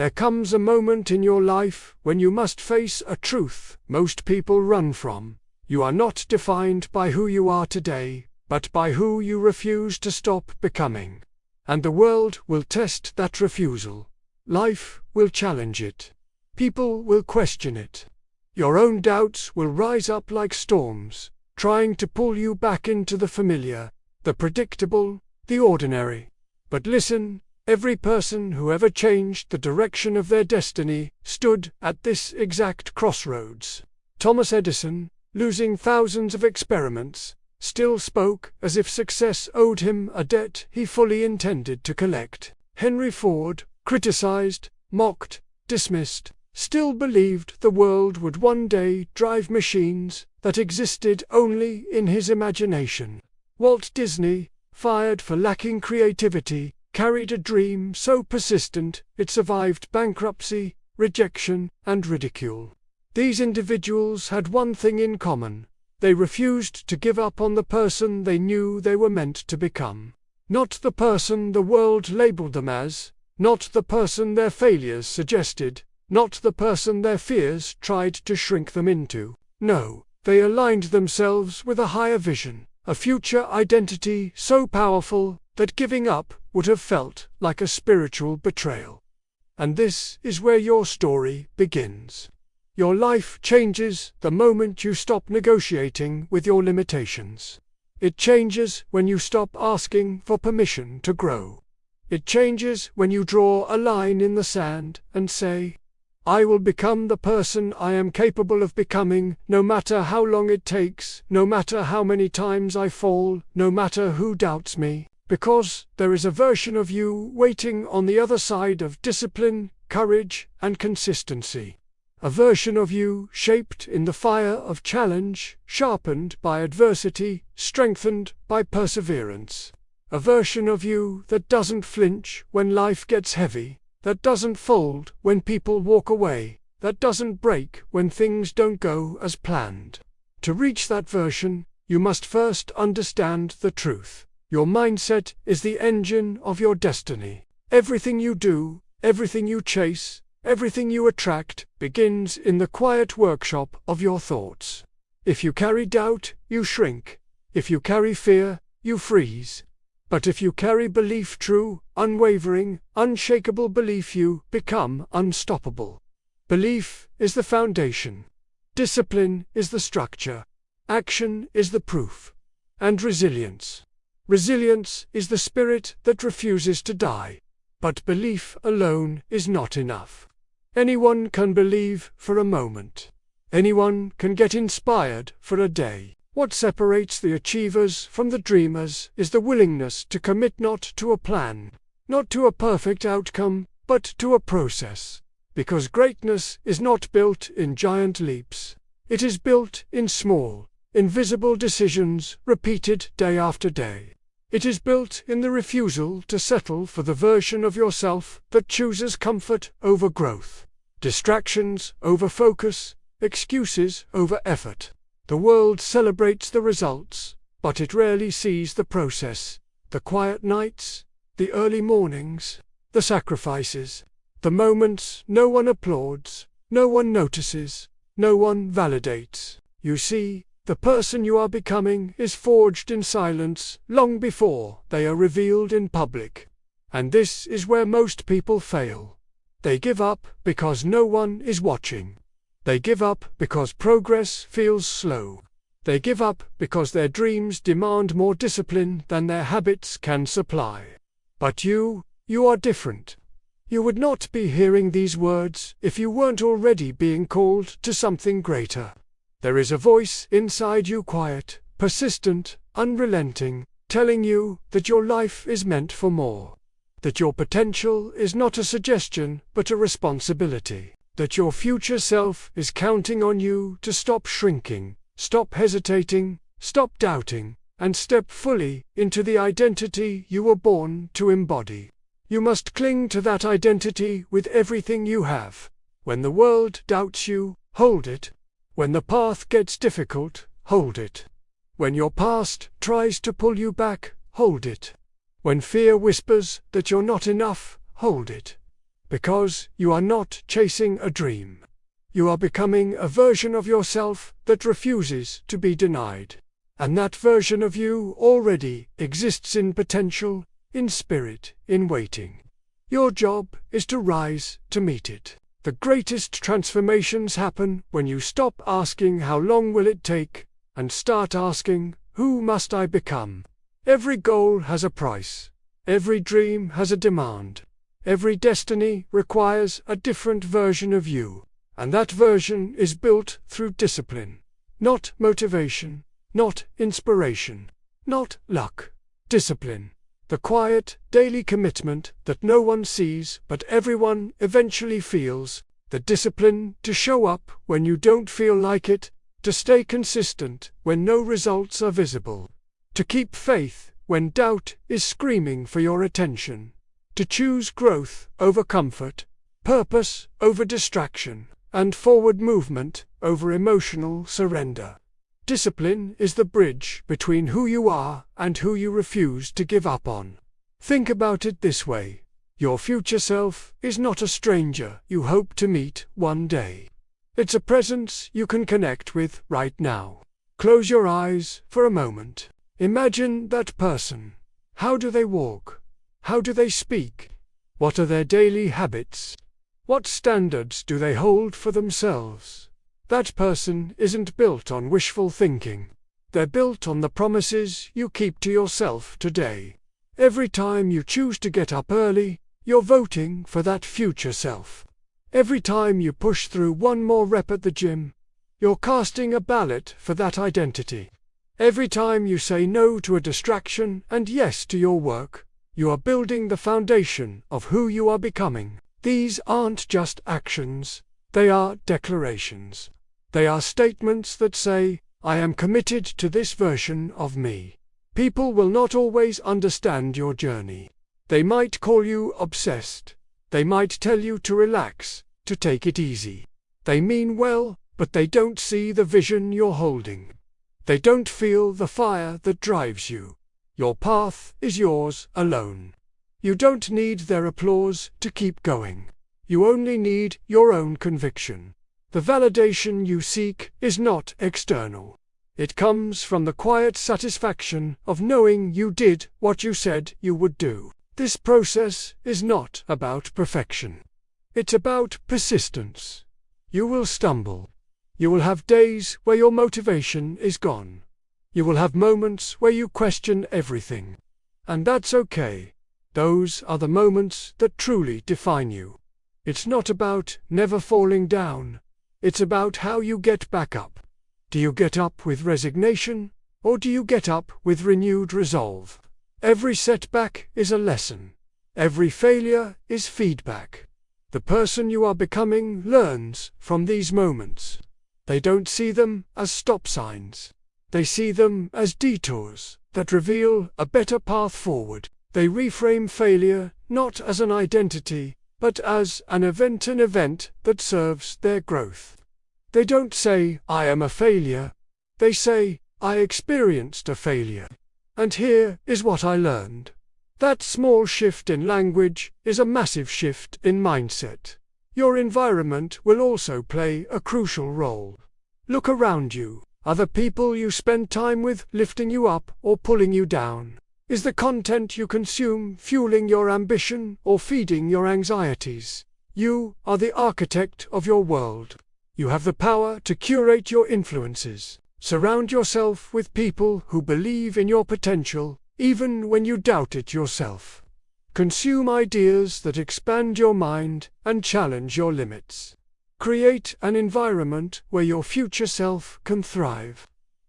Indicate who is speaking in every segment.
Speaker 1: There comes a moment in your life when you must face a truth most people run from. You are not defined by who you are today, but by who you refuse to stop becoming. And the world will test that refusal. Life will challenge it. People will question it. Your own doubts will rise up like storms, trying to pull you back into the familiar, the predictable, the ordinary. But listen, every person who ever changed the direction of their destiny stood at this exact crossroads. Thomas Edison, losing thousands of experiments, still spoke as if success owed him a debt he fully intended to collect. Henry Ford, criticized, mocked, dismissed, still believed the world would one day drive machines that existed only in his imagination. Walt Disney, fired for lacking creativity, carried a dream so persistent it survived bankruptcy, rejection, and ridicule. These individuals had one thing in common. They refused to give up on the person they knew they were meant to become. Not the person the world labeled them as, not the person their failures suggested, not the person their fears tried to shrink them into. No, they aligned themselves with a higher vision, a future identity so powerful that giving up would have felt like a spiritual betrayal. And this is where your story begins. Your life changes the moment you stop negotiating with your limitations. It changes when you stop asking for permission to grow. It changes when you draw a line in the sand and say, I will become the person I am capable of becoming, no matter how long it takes, no matter how many times I fall, no matter who doubts me, because there is a version of you waiting on the other side of discipline, courage, and consistency. A version of you shaped in the fire of challenge, sharpened by adversity, strengthened by perseverance. A version of you that doesn't flinch when life gets heavy, that doesn't fold when people walk away, that doesn't break when things don't go as planned. To reach that version, you must first understand the truth. Your mindset is the engine of your destiny. Everything you do, everything you chase, everything you attract begins in the quiet workshop of your thoughts. If you carry doubt, you shrink. If you carry fear, you freeze. But if you carry belief, true, unwavering, unshakable belief, you become unstoppable. Belief is the foundation. Discipline is the structure. Action is the proof. And resilience. Resilience is the spirit that refuses to die. But belief alone is not enough. Anyone can believe for a moment. Anyone can get inspired for a day. What separates the achievers from the dreamers is the willingness to commit not to a plan, not to a perfect outcome, but to a process. Because greatness is not built in giant leaps. It is built in small, invisible decisions repeated day after day. It is built in the refusal to settle for the version of yourself that chooses comfort over growth, distractions over focus, excuses over effort. The world celebrates the results, but it rarely sees the process, the quiet nights, the early mornings, the sacrifices, the moments no one applauds, no one notices, no one validates. You see, the person you are becoming is forged in silence long before they are revealed in public. And this is where most people fail. They give up because no one is watching. They give up because progress feels slow. They give up because their dreams demand more discipline than their habits can supply. But you are different. You would not be hearing these words if you weren't already being called to something greater. There is a voice inside you, quiet, persistent, unrelenting, telling you that your life is meant for more. That your potential is not a suggestion but a responsibility. That your future self is counting on you to stop shrinking, stop hesitating, stop doubting, and step fully into the identity you were born to embody. You must cling to that identity with everything you have. When the world doubts you, hold it. When the path gets difficult, hold it. When your past tries to pull you back, hold it. When fear whispers that you're not enough, hold it. Because you are not chasing a dream. You are becoming a version of yourself that refuses to be denied. And that version of you already exists in potential, in spirit, in waiting. Your job is to rise to meet it. The greatest transformations happen when you stop asking how long will it take, and start asking, who must I become? Every goal has a price. Every dream has a demand. Every destiny requires a different version of you. And that version is built through discipline. Not motivation. Not inspiration. Not luck. Discipline. The quiet, daily commitment that no one sees but everyone eventually feels. The discipline to show up when you don't feel like it. To stay consistent when no results are visible. To keep faith when doubt is screaming for your attention. To choose growth over comfort. Purpose over distraction. And forward movement over emotional surrender. Discipline is the bridge between who you are and who you refuse to give up on. Think about it this way. Your future self is not a stranger you hope to meet one day. It's a presence you can connect with right now. Close your eyes for a moment. Imagine that person. How do they walk? How do they speak? What are their daily habits? What standards do they hold for themselves? That person isn't built on wishful thinking. They're built on the promises you keep to yourself today. Every time you choose to get up early, you're voting for that future self. Every time you push through one more rep at the gym, you're casting a ballot for that identity. Every time you say no to a distraction and yes to your work, you are building the foundation of who you are becoming. These aren't just actions, they are declarations. They are statements that say, I am committed to this version of me. People will not always understand your journey. They might call you obsessed. They might tell you to relax, to take it easy. They mean well, but they don't see the vision you're holding. They don't feel the fire that drives you. Your path is yours alone. You don't need their applause to keep going. You only need your own conviction. The validation you seek is not external. It comes from the quiet satisfaction of knowing you did what you said you would do. This process is not about perfection. It's about persistence. You will stumble. You will have days where your motivation is gone. You will have moments where you question everything. And that's okay. Those are the moments that truly define you. It's not about never falling down. It's about how you get back up. Do you get up with resignation, or do you get up with renewed resolve? Every setback is a lesson. Every failure is feedback. The person you are becoming learns from these moments. They don't see them as stop signs. They see them as detours that reveal a better path forward. They reframe failure not as an identity, but as an event that serves their growth. They don't say, I am a failure. They say, I experienced a failure. And here is what I learned. That small shift in language is a massive shift in mindset. Your environment will also play a crucial role. Look around you. Are the people you spend time with lifting you up or pulling you down? Is the content you consume fueling your ambition or feeding your anxieties? You are the architect of your world. You have the power to curate your influences. Surround yourself with people who believe in your potential, even when you doubt it yourself. Consume ideas that expand your mind and challenge your limits. Create an environment where your future self can thrive.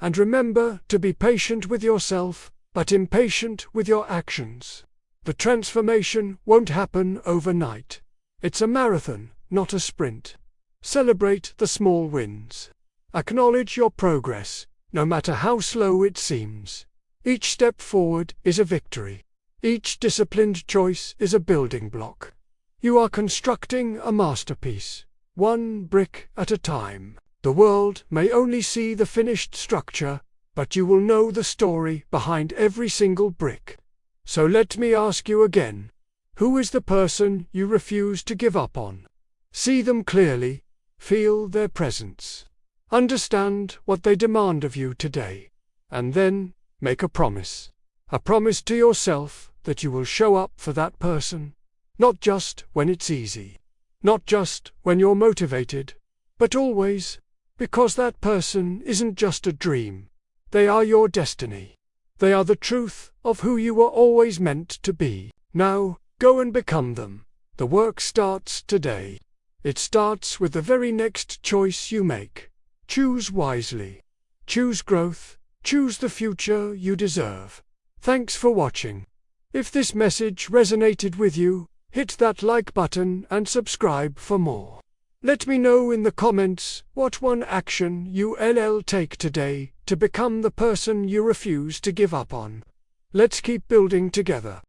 Speaker 1: And remember to be patient with yourself, but impatient with your actions. The transformation won't happen overnight. It's a marathon, not a sprint. Celebrate the small wins. Acknowledge your progress, no matter how slow it seems. Each step forward is a victory. Each disciplined choice is a building block. You are constructing a masterpiece, one brick at a time. The world may only see the finished structure, but you will know the story behind every single brick. So let me ask you again. Who is the person you refuse to give up on? See them clearly, feel their presence. Understand what they demand of you today. And then, make a promise. A promise to yourself that you will show up for that person. Not just when it's easy. Not just when you're motivated. But always, because that person isn't just a dream. They are your destiny. They are the truth of who you were always meant to be. Now, go and become them. The work starts today. It starts with the very next choice you make. Choose wisely. Choose growth. Choose the future you deserve. Thanks for watching. If this message resonated with you, hit that like button and subscribe for more. Let me know in the comments what one action you'll take today to become the person you refuse to give up on. Let's keep building together.